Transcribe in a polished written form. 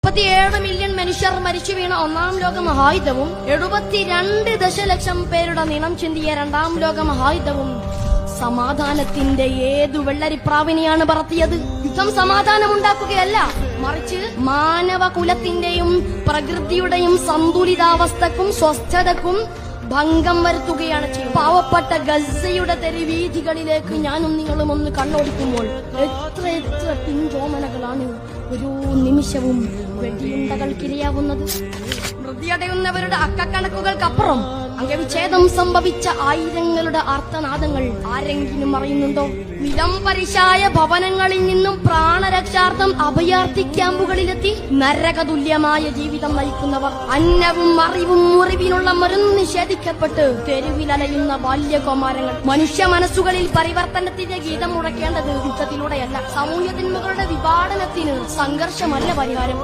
37 million മനുഷ്യർ മരിച്ചു വീണ ഒന്നാം ലോക മഹായുദ്ധവും 72 ദശലക്ഷം പേരുടെ നിണം ചിന്തിയ രണ്ടാം ലോക മഹായുദ്ധവും സമാധാനത്തിന്റെ ഏതു വെള്ളരിപ്രാവിനെയാണ് പറത്തിയത്? യുദ്ധം സമാധാനമുണ്ടാക്കുകയല്ല, മറിച്ച് മാനവകുലത്തിന്റെയും പ്രകൃതിയുടെയും സന്തുലിതാവസ്ഥക്കും സ്വസ്ഥതക്കും ഭംഗം വരുത്തുകയാണ് ചെയ്യുന്നത്. പാവപ്പെട്ട ഗസയുടെ തെരുവീഥികളിലേക്ക് ഞാനും നിങ്ങളും ഒന്ന് കണ്ണോടിക്കുമ്പോൾ എത്ര പിഞ്ചോമനകളാണ് ഒരു നിമിഷവും വെടിയുണ്ടകൾക്കിരയാവുന്നത്. മൃതിയടയുന്നവരുടെ അക്കക്കണക്കുകൾക്കപ്പുറം അംഗവിച്ഛേദം സംഭവിച്ച ആയിരങ്ങളുടെ ആർത്തനാദങ്ങൾ ആരെങ്കിലും അറിയുന്നുണ്ടോ? നിലംപരിശായ ഭവനങ്ങളിൽ നിന്നും പ്രാണരക്ഷാർത്ഥം അഭയാർത്ഥി ക്യാമ്പുകളിലെത്തി നരകതുല്യമായ ജീവിതം നയിക്കുന്നവർ, അന്നവും അറിവും മുറിവിനുള്ള മരുന്ന് നിഷേധിക്കപ്പെട്ട് തെരുവിലലയുന്ന ബാല്യകുമാരങ്ങൾ. മനുഷ്യ മനസ്സുകളിൽ പരിവർത്തനത്തിന്റെ ഗീതം മുഴക്കേണ്ടത് യുദ്ധത്തിലൂടെയല്ല. സാമൂഹ്യ തിന്മകളുടെ വിഭാടനത്തിന് സംഘർഷമല്ല പരിഹാരം.